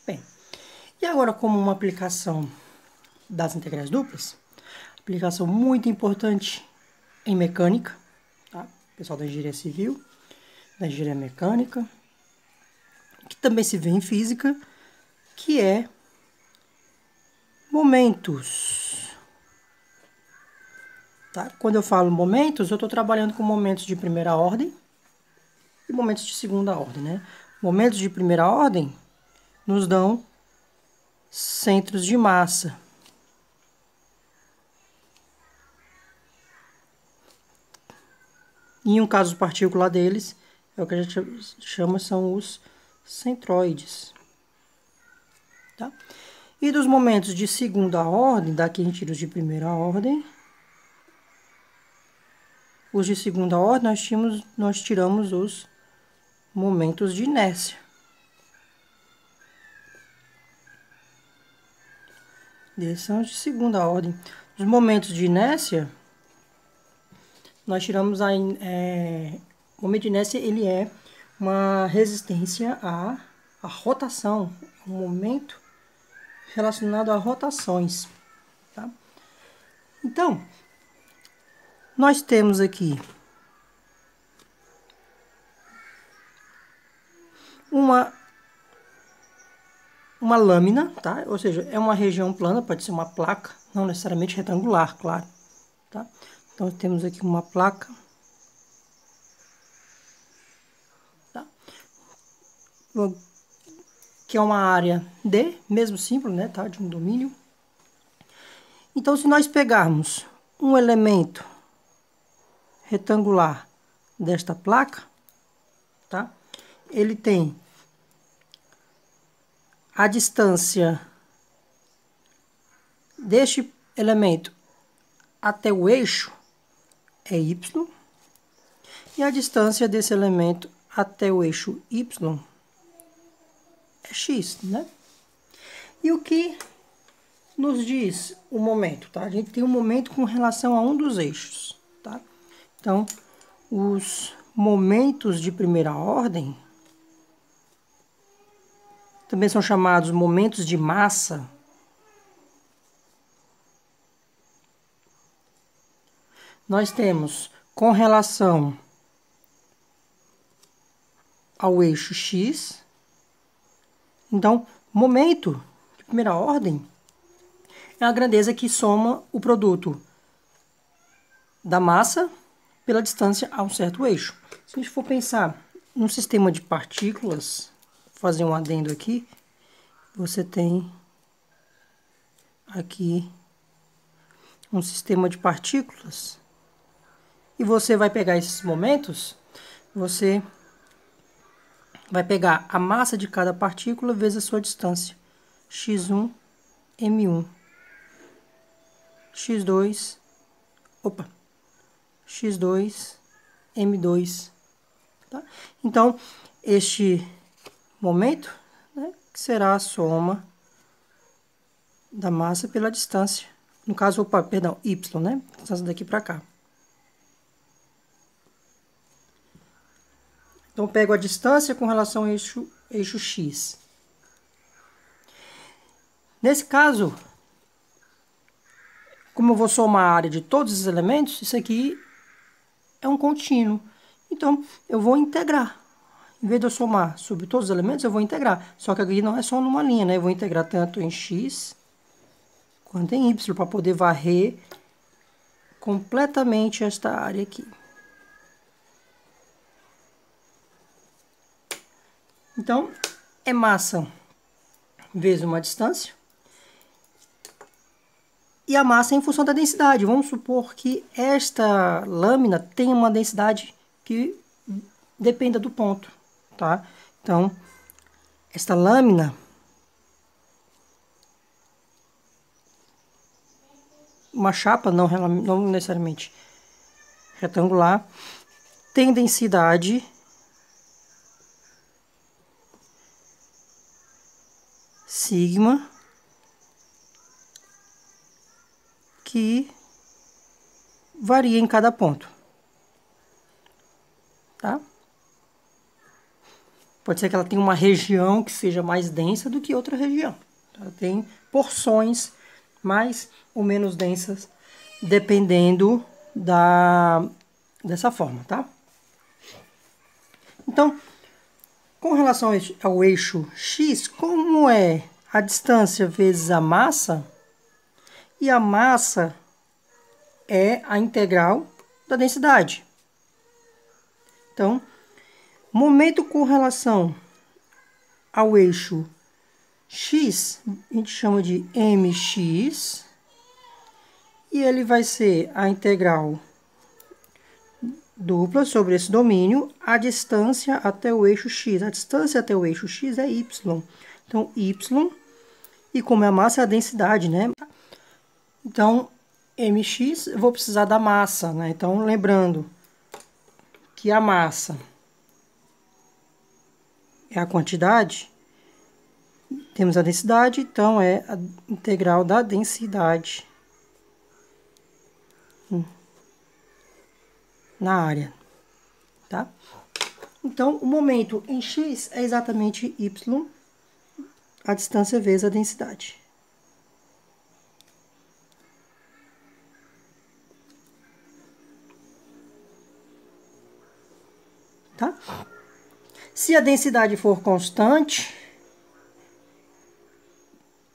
Bem, e agora como uma aplicação das integrais duplas, aplicação muito importante em mecânica, tá? Pessoal da engenharia civil, da engenharia mecânica, que também se vê em física, que é momentos. Tá? Quando eu falo momentos, eu estou trabalhando com momentos de primeira ordem e momentos de segunda ordem, né? Momentos de primeira ordem nos dão centros de massa. E um caso particular deles é o que a gente chama são os centroides. Tá? E dos momentos de segunda ordem, daqui a gente tira os de primeira ordem. Os de segunda ordem nós tiramos os momentos de inércia. Esses são os de segunda ordem. Os momentos de inércia, nós tiramos o momento de inércia, ele é uma resistência à rotação, um momento relacionado a rotações. Tá? Então, nós temos aqui uma lâmina, tá? Ou seja, é uma região plana, pode ser uma placa, não necessariamente retangular, claro. Tá? Então, temos aqui uma placa. Tá? Que é uma área D, mesmo simples, né? Tá? De um domínio. Então, se nós pegarmos um elemento retangular desta placa, tá? Ele tem a distância deste elemento até o eixo é y, e a distância desse elemento até o eixo y é x, né? E o que nos diz o momento, tá? A gente tem um momento com relação a um dos eixos, tá? Então, os momentos de primeira ordem também são chamados momentos de massa. Nós temos com relação ao eixo x. Então, momento de primeira ordem é a grandeza que soma o produto da massa pela distância a um certo eixo. Se a gente for pensar num sistema de partículas, vou fazer um adendo aqui, você tem aqui um sistema de partículas e você vai pegar esses momentos, você vai pegar a massa de cada partícula vezes a sua distância, x1, m1, x2, x2, m2. Tá? Então, este momento, né, que será a soma da massa pela distância. No caso, perdão, y, né? Distância daqui para cá. Então, eu pego a distância com relação ao eixo x. Nesse caso, como eu vou somar a área de todos os elementos, isso aqui é um contínuo. Então, eu vou integrar. Em vez de eu somar sobre todos os elementos, eu vou integrar. Só que aqui não é só numa linha, né? Eu vou integrar tanto em x quanto em y, para poder varrer completamente esta área aqui. Então, é massa vezes uma distância. E a massa é em função da densidade. Vamos supor que esta lâmina tem uma densidade que dependa do ponto, tá? Então, esta lâmina, uma chapa não necessariamente retangular, tem densidade sigma, que varia em cada ponto, tá? Pode ser que ela tenha uma região que seja mais densa do que outra região. Ela tem porções mais ou menos densas, dependendo dessa forma, tá? Então, com relação ao eixo x, como é a distância vezes a massa, e a massa é a integral da densidade. Então, momento com relação ao eixo x, a gente chama de mx, e ele vai ser a integral dupla sobre esse domínio, a distância até o eixo x. A distância até o eixo x é y. Então, y, e como é a massa, é a densidade, né? Então, mx, eu vou precisar da massa, né? Então, lembrando que a massa é a quantidade, temos a densidade, então é a integral da densidade na área, tá? Então, o momento em x é exatamente y, a distância vezes a densidade. Tá? Se a densidade for constante,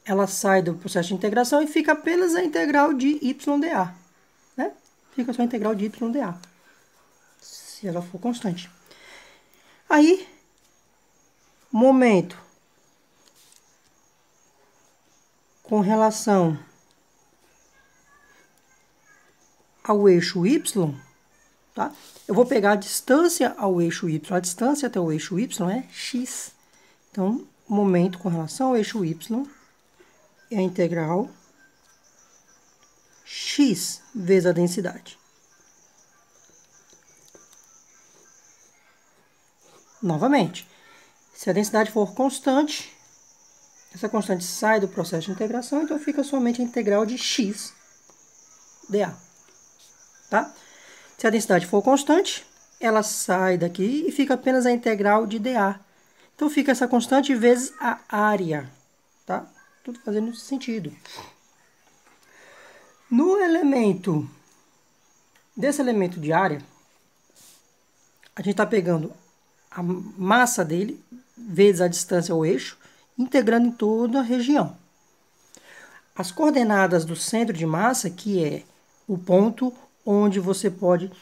ela sai do processo de integração e fica apenas a integral de YdA, né? Fica só a integral de YdA, se ela for constante. Aí, momento com relação ao eixo Y, tá? Eu vou pegar a distância ao eixo Y. A distância até o eixo Y é x. Então, momento com relação ao eixo Y é a integral x vezes a densidade. Novamente, se a densidade for constante, essa constante sai do processo de integração, então fica somente a integral de x dA. Tá? Se a densidade for constante, ela sai daqui e fica apenas a integral de dA. Então, fica essa constante vezes a área. Tá? Tudo fazendo sentido. No elemento, desse elemento de área, a gente está pegando a massa dele, vezes a distância ao eixo, integrando em toda a região. As coordenadas do centro de massa, que é o ponto onde você pode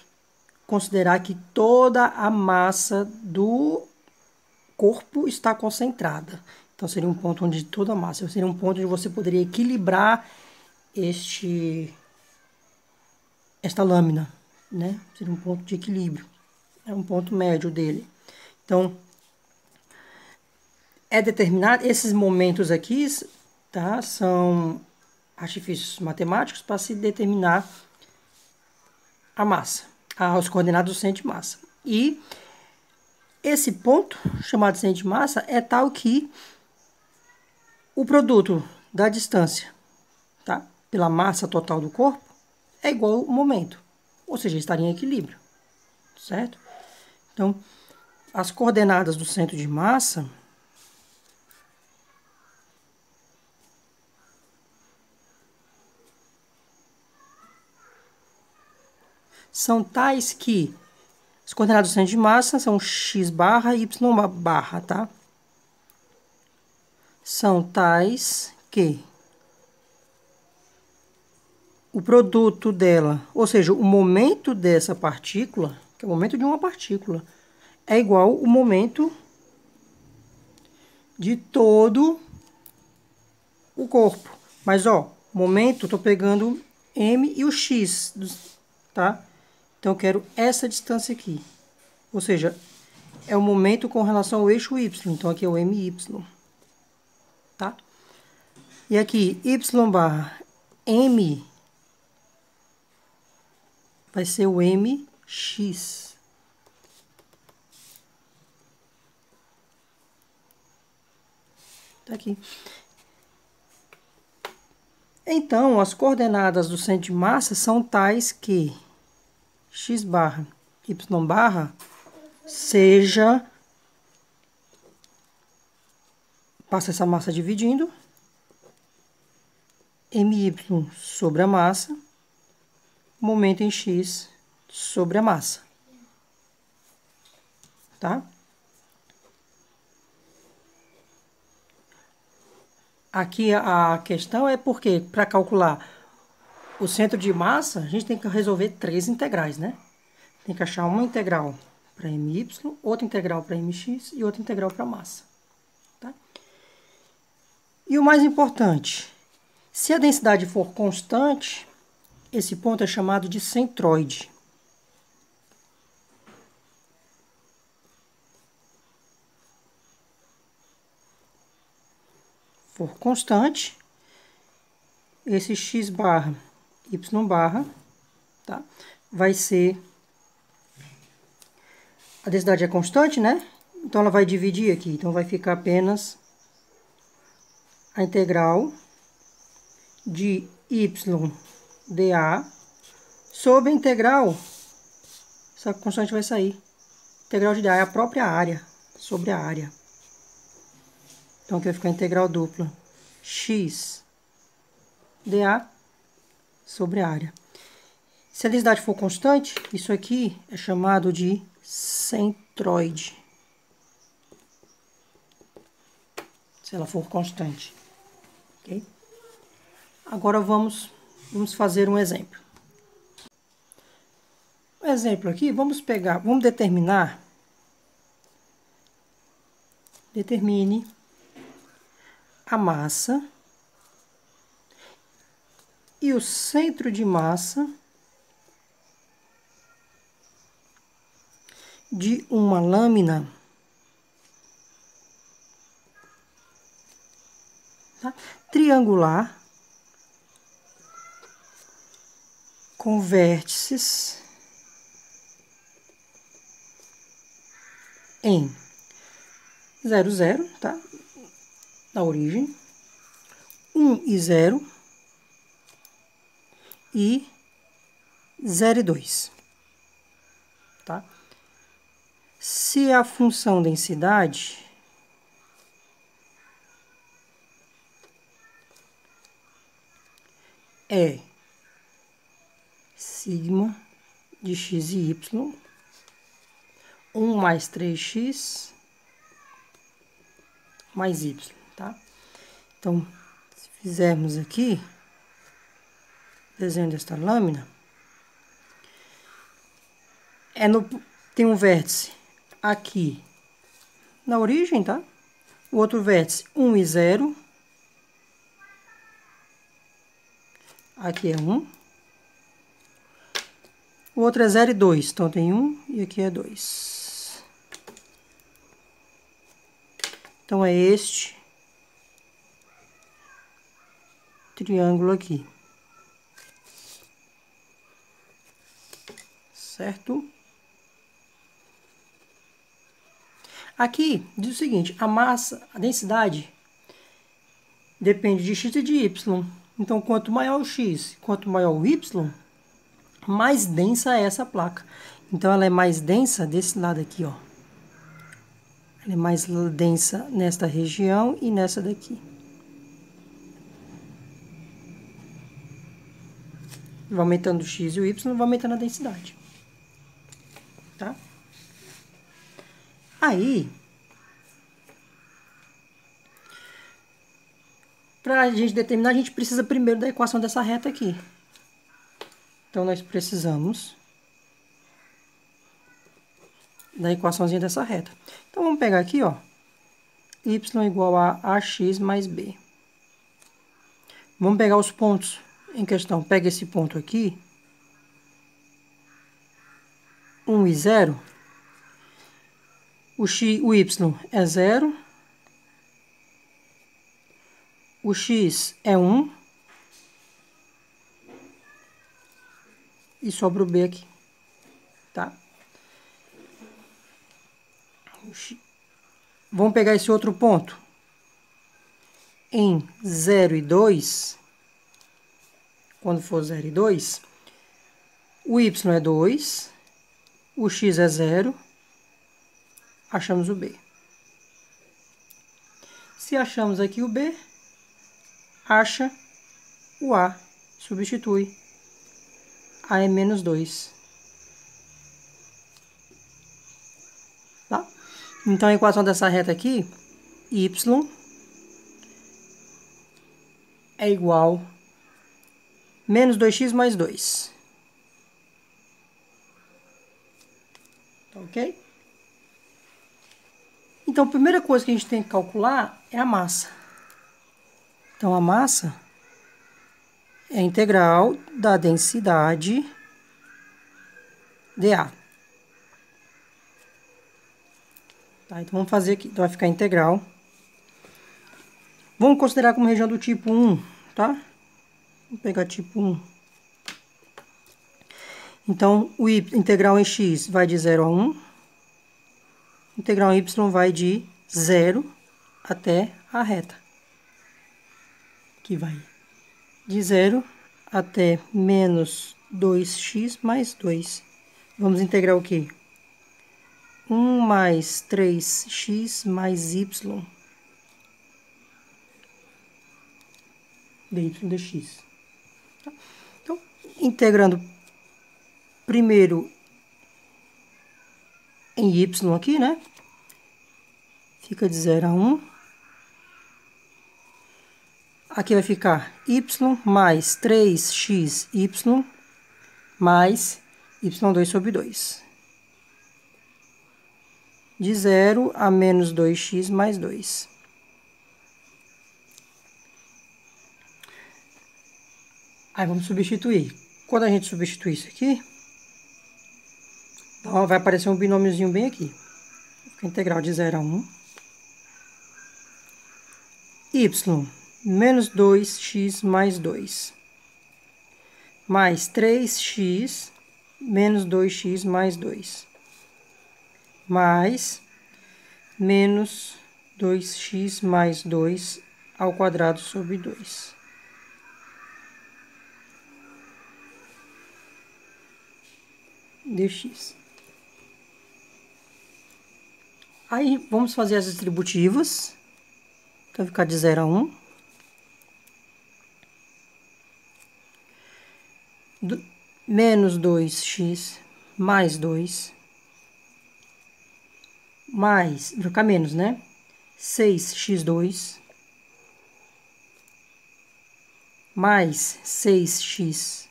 considerar que toda a massa do corpo está concentrada. Então, seria um ponto onde toda a massa, seria um ponto onde você poderia equilibrar esta lâmina, né? Seria um ponto de equilíbrio, é um ponto médio dele. Então, é determinado, esses momentos aqui, tá, são artifícios matemáticos para se determinar a massa, os coordenados do centro de massa. E esse ponto, chamado centro de massa, é tal que o produto da distância, tá, pela massa total do corpo é igual ao momento, ou seja, estaria em equilíbrio, certo? Então, as coordenadas do centro de massa são tais que as coordenadas do centro de massa são x barra e y barra, tá? São tais que o produto dela, ou seja, o momento dessa partícula, que é o momento de uma partícula, é igual ao momento de todo o corpo. Mas, ó, momento, estou pegando m e o x, tá? Então, eu quero essa distância aqui. Ou seja, é o momento com relação ao eixo y. Então, aqui é o my, tá? E aqui, y barra m vai ser o mx. Tá aqui. Então, as coordenadas do centro de massa são tais que x barra, y barra, seja passa essa massa dividindo. My sobre a massa, momento em x sobre a massa. Tá? Aqui a questão é porque, para calcular o centro de massa, a gente tem que resolver 3 integrais, né? Tem que achar uma integral para my, outra integral para mx e outra integral para massa. Tá? E o mais importante, se a densidade for constante, esse ponto é chamado de centroide. For constante, esse x barra, y barra, tá? Vai ser... A densidade é constante, né? Então, ela vai dividir aqui. Então, vai ficar apenas a integral de y dA sobre a integral... Essa constante vai sair. Integral de dA é a própria área sobre a área. Então, aqui vai ficar a integral dupla x dA sobre a área. Se a densidade for constante, isso aqui é chamado de centroide. Se ela for constante. Okay? Agora vamos fazer um exemplo. Um exemplo aqui, vamos determinar. Determine a massa e o centro de massa de uma lâmina, tá? Triangular com vértices em 0, 0, tá? Na origem, 1 e 0 e 0 e 2, tá? Se a função densidade é sigma de x e y, 1 mais 3x mais y, tá? Então, se fizermos aqui, desenho desta lâmina, tem um vértice aqui na origem, tá? O outro vértice 1 e 0. Aqui é 1. O outro é 0 e 2. Então, tem 1 e aqui é 2. Então, é este triângulo aqui. Certo? Aqui diz o seguinte, a densidade depende de x e de y. Então, quanto maior o x, quanto maior o y, mais densa é essa placa. Então, ela é mais densa desse lado aqui, ó. Ela é mais densa nesta região e nessa daqui. Vai aumentando o x e o y, vai aumentando a densidade. Tá? Aí, para a gente determinar, a gente precisa primeiro da equação dessa reta aqui. Então, nós precisamos da equaçãozinha dessa reta. Então, vamos pegar aqui, ó, y igual a ax mais b. Vamos pegar os pontos em questão. Pega esse ponto aqui, 1 e 0. O y é 0. O x é 1. E sobra o b aqui. Tá? Vamos pegar esse outro ponto. Em 0 e 2, quando for 0 e 2, o y é 2, o x é 0, achamos o b. Se achamos aqui o B, acha o A, substitui. A é menos 2. Tá? Então, a equação dessa reta aqui, y é igual a menos 2x mais 2. Tá ok? Então, a primeira coisa que a gente tem que calcular é a massa. Então, a massa é a integral da densidade dA. Tá, então, vamos fazer aqui. Então, vai ficar integral. Vamos considerar como região do tipo 1, tá? Vamos pegar tipo 1. Então, o integral em x vai de 0 a 1. Integral em y vai de 0 até a reta. Que vai de 0 até menos 2x mais 2. Vamos integrar o quê? 1 mais 3x mais y dy dx. Então, integrando primeiro em y aqui, né? Fica de 0 a 1. Aqui vai ficar y mais 3xy mais y2 sobre 2. De 0 a menos 2x mais 2. Aí vamos substituir. Quando a gente substituir isso aqui, então vai aparecer um binômiozinho bem aqui. Fica integral de 0 a 1. Y menos 2x mais 2. Mais 3x menos 2x mais 2. Mais menos 2x mais 2 ao quadrado sobre 2. Dx. Aí, vamos fazer as distributivas. Então, vai ficar de 0 a 1. Menos 2x mais 2. Mais, vai ficar menos, né? 6x2. Mais 6x.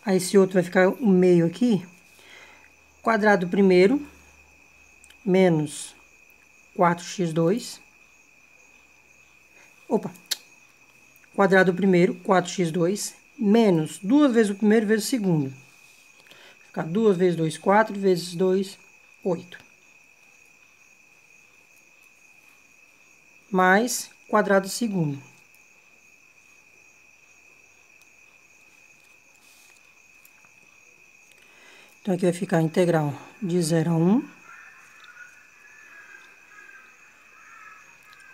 Aí, esse outro vai ficar o meio aqui. Quadrado primeiro, menos 4x2. Opa! Quadrado primeiro, 4x2, menos 2 vezes o primeiro vezes o segundo. Vai ficar 2 vezes 2, 4, vezes 2, 8. Mais quadrado segundo. Então, aqui vai ficar a integral de 0 a 1.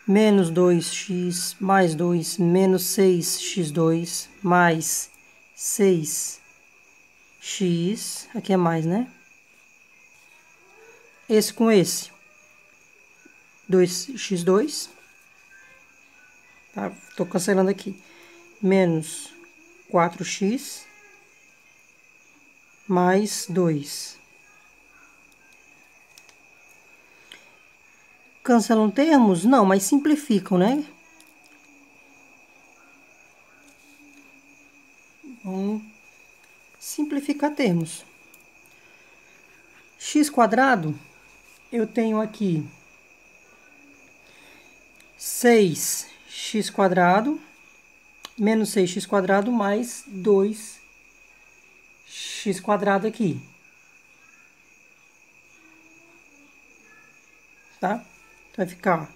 Menos 2x mais 2, menos 6x2, mais 6x. Aqui é mais, né? Esse com esse. 2x2. Tá? Tô cancelando aqui. Menos 4x. Mais 2. Cancelam termos? Não, mas simplificam, né? Vamos simplificar termos. X quadrado, eu tenho aqui 6x quadrado, menos 6x quadrado, mais 2x quadrado aqui. Tá? Vai ficar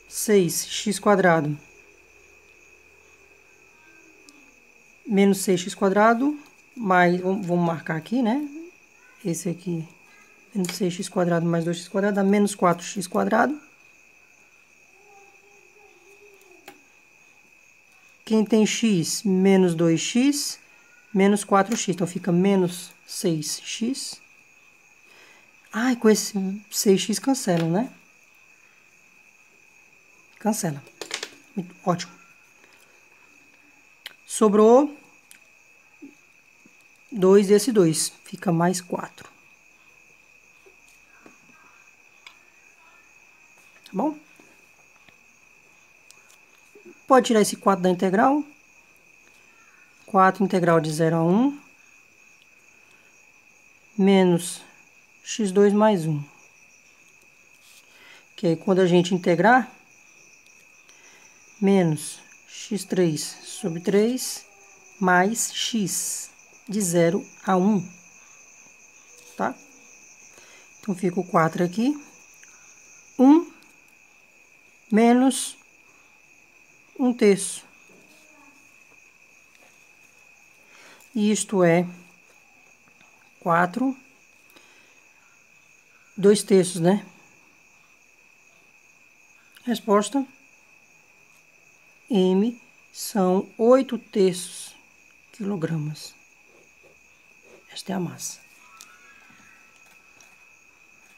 6x quadrado menos 6x quadrado, mais, vamos marcar aqui, né? Esse aqui, menos 6x quadrado mais 2x quadrado, dá menos 4x quadrado. Quem tem x, menos 2x, menos 4x. Então, fica menos 6x. Ai, com esse 6x cancela, né? Cancela. Ótimo. Sobrou 2 desse 2. Fica mais 4. Tá bom? Pode tirar esse 4 da integral. 4 integral de 0 a 1. Menos x2 mais 1. Que aí quando a gente integrar, menos x3 sobre 3 mais x de 0 a 1. Tá? Então fica o 4 aqui. 1 menos 1/3. Isto é 4, 2/3, né? Resposta: M são 8/3 quilogramas. Esta é a massa.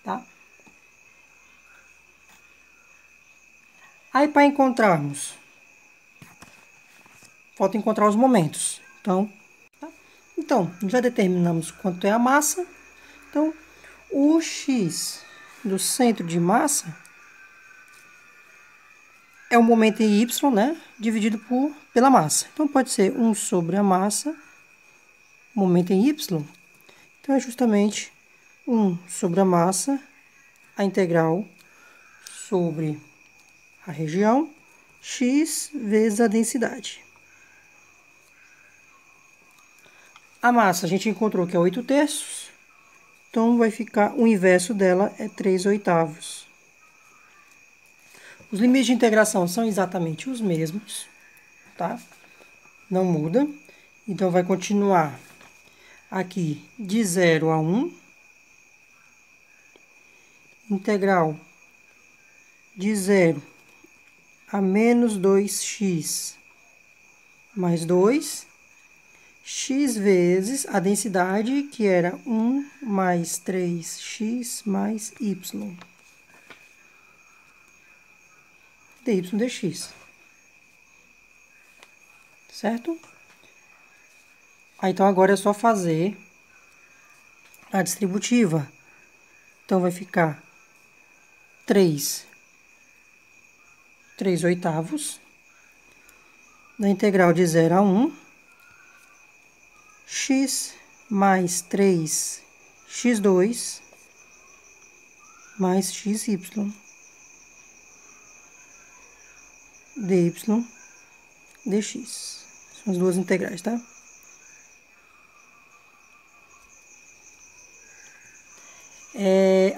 Tá? Aí, para encontrarmos, falta encontrar os momentos. Então, já determinamos quanto é a massa. Então, o x do centro de massa é o momento em y, né? Dividido pela massa. Então, pode ser 1 sobre a massa, momento em y. Então, é justamente 1 sobre a massa, a integral sobre a região, x vezes a densidade. A massa a gente encontrou que é 8/3, então vai ficar, o inverso dela é 3/8. Os limites de integração são exatamente os mesmos, tá? Não muda. Então, vai continuar aqui de 0 a 1. Integral de 0 a menos 2x mais 2. X vezes a densidade, que era 1 mais 3x mais y. dy dx. Certo? Então, agora é só fazer a distributiva. Então, vai ficar 3/8 da integral de 0 a 1, x mais 3x2 mais xy dy dx. São as duas integrais, tá?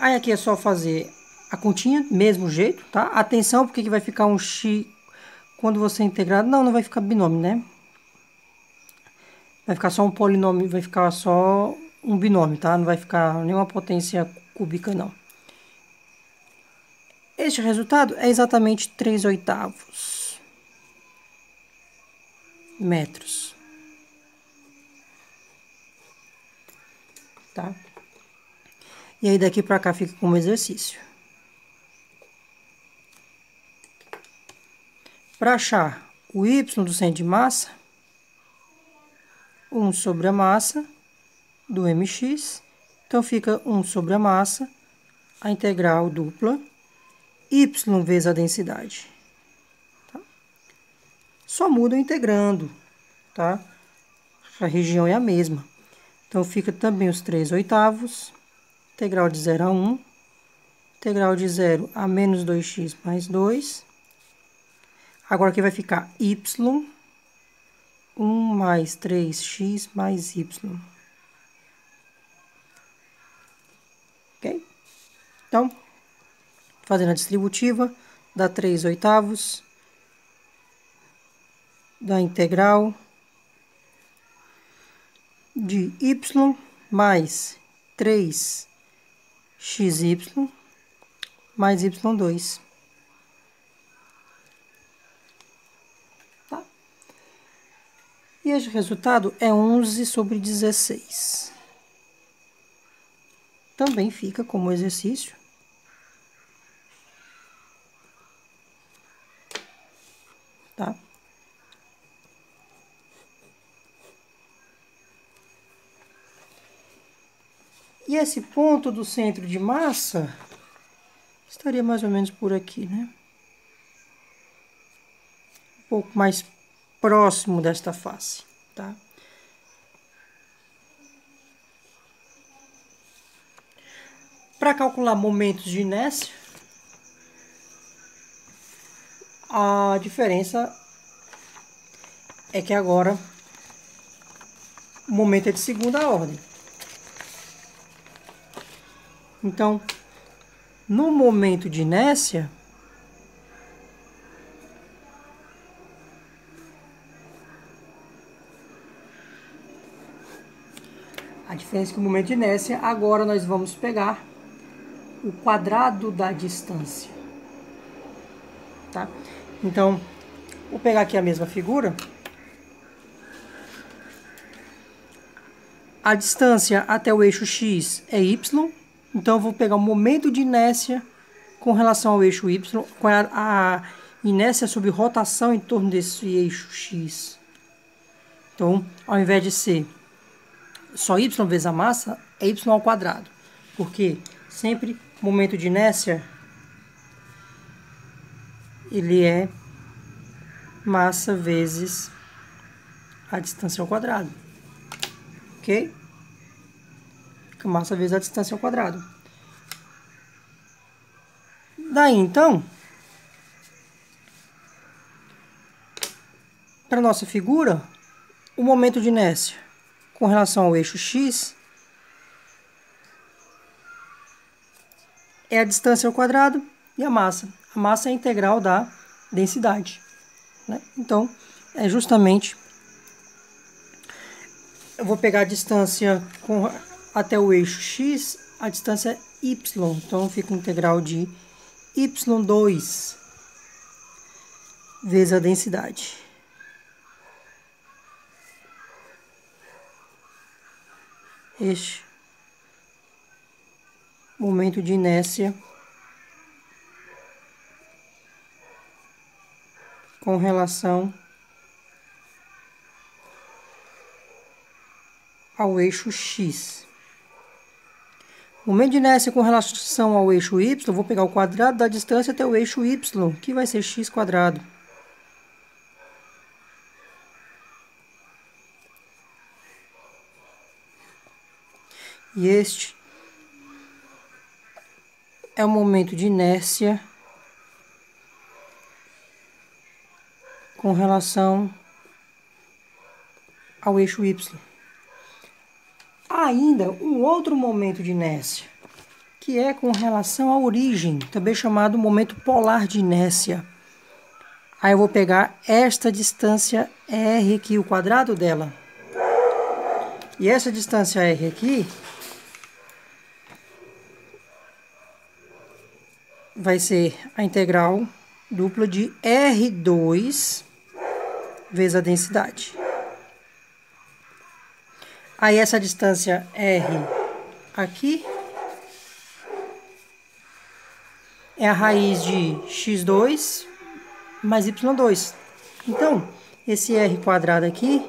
Aí aqui é só fazer a continha, mesmo jeito, tá? Atenção, porque que vai ficar um x quando você integrar. Não vai ficar binômio, né? Vai ficar só um polinômio, vai ficar só um binômio, tá? Não vai ficar nenhuma potência cúbica, não. Este resultado é exatamente 3/8 metros. Tá? E aí daqui para cá fica como exercício. Para achar o y do centro de massa, 1 sobre a massa do mx. Então, fica 1 sobre a massa, a integral dupla, y vezes a densidade. Tá? Só muda integrando, tá? A região é a mesma. Então, fica também os 3/8, integral de 0 a 1, integral de 0 a menos 2x mais 2. Agora aqui vai ficar y, 1 mais 3x mais y. Ok? Então, fazendo a distributiva, dá 3/8 da integral de y mais 3xy mais y2. Tá? E este resultado é 11 sobre 16. também fica como exercício. Tá? E esse ponto do centro de massa estaria mais ou menos por aqui, né? Um pouco mais próximo desta face, tá? Para calcular momentos de inércia, a diferença é que agora o momento é de segunda ordem. Então, no momento de inércia, a diferença é que o momento de inércia, agora nós vamos pegar o quadrado da distância. Tá? Então, vou pegar aqui a mesma figura. A distância até o eixo x é y, então eu vou pegar o momento de inércia com relação ao eixo y, com a inércia sobre rotação em torno desse eixo x. Então, ao invés de ser só y vezes a massa, é y ao quadrado. Porque sempre o momento de inércia ele é massa vezes a distância ao quadrado. Ok? Fica massa vezes a distância ao quadrado. Daí, então, para a nossa figura, o momento de inércia com relação ao eixo x é a distância ao quadrado e a massa. A massa é a integral da densidade, né? Então, é justamente... Eu vou pegar a distância até o eixo x, a distância é y. Então, fica a integral de y2 vezes a densidade. Este momento de inércia com relação ao eixo x. Momento de inércia com relação ao eixo y, eu vou pegar o quadrado da distância até o eixo y, que vai ser x quadrado. E este é o momento de inércia com relação ao eixo y. Há ainda um outro momento de inércia, que é com relação à origem, também chamado momento polar de inércia. Aí eu vou pegar esta distância r aqui, o quadrado dela. E essa distância r aqui vai ser a integral dupla de R2 vezes a densidade. Aí essa distância R aqui é a raiz de x2 mais y2. Então, esse R quadrado aqui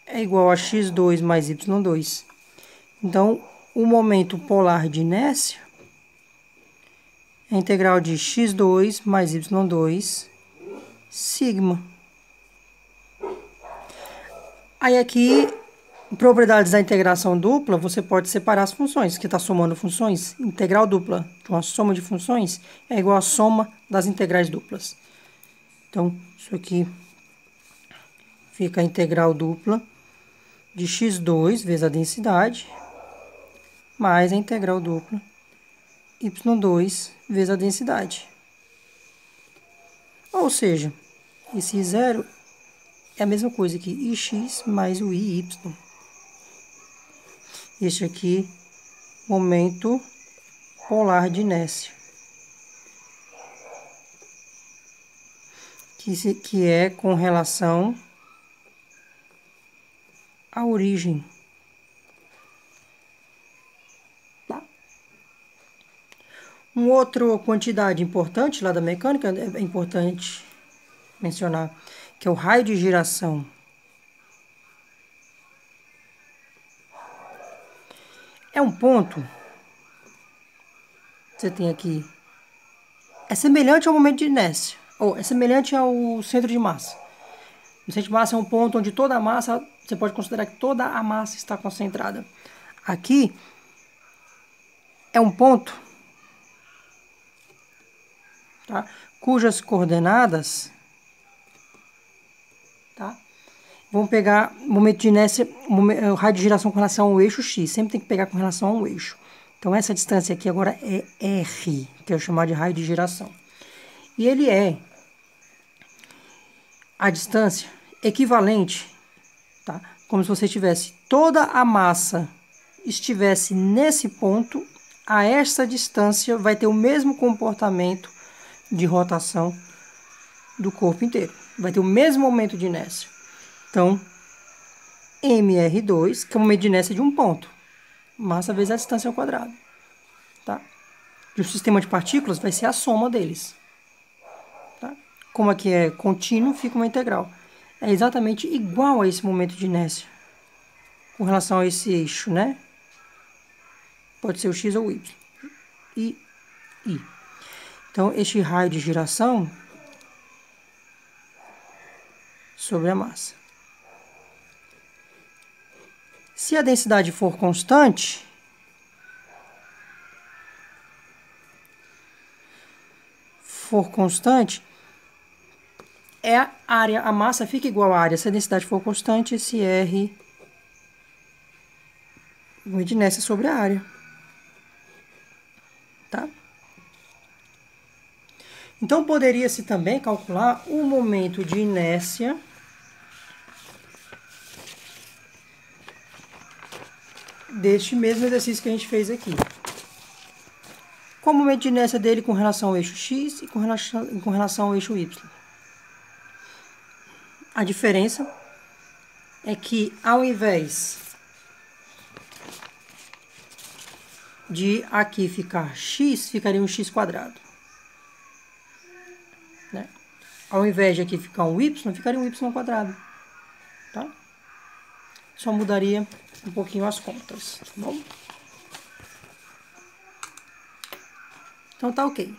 é igual a x2 mais y2. Então, o momento polar de inércia é a integral de x2 mais y2 sigma. Aí aqui, propriedades da integração dupla, você pode separar as funções, que está somando funções. Integral dupla de uma soma de funções é igual à soma das integrais duplas. Então, isso aqui fica a integral dupla de x2 vezes a densidade, mais a integral dupla y2 vezes a densidade. Ou seja, esse zero é a mesma coisa que ix mais o iy. Este aqui, momento polar de inércia, que é com relação à origem. Tá? outra quantidade importante lá da mecânica, é importante mencionar, que é o raio de giração. É um ponto, você tem aqui, é semelhante ao momento de inércia, ou é semelhante ao centro de massa. O centro de massa é um ponto onde toda a massa, você pode considerar que toda a massa está concentrada. Aqui é um ponto, tá, cujas coordenadas, tá, vamos pegar o momento de inércia, o raio de giração com relação ao eixo x. Sempre tem que pegar com relação ao eixo. Então, essa distância aqui agora é R, que eu chamar de raio de giração. E ele é a distância equivalente, tá? Como se você tivesse toda a massa estivesse nesse ponto, a esta distância vai ter o mesmo comportamento de rotação do corpo inteiro. Vai ter o mesmo momento de inércia. Então, mr2, que é o momento de inércia de um ponto, massa vezes a distância ao quadrado, tá? E o sistema de partículas vai ser a soma deles, tá? Como aqui é contínuo, fica uma integral. É exatamente igual a esse momento de inércia, com relação a esse eixo, né? Pode ser o x ou o y. I. Então, este raio de giração sobre a massa. Se a densidade for constante, é a área, a massa fica igual à área. Se a densidade for constante, esse R vai de inércia sobre a área. Tá? Então, poderia-se também calcular o momento de inércia deste mesmo exercício que a gente fez aqui. Qual o momento de inércia dele com relação ao eixo x e com relação ao eixo y? A diferença é que, ao invés de aqui ficar x, ficaria um x quadrado. Né? Ao invés de aqui ficar um y, ficaria um y quadrado. Tá? Só mudaria um pouquinho as contas, tá bom? Então tá ok.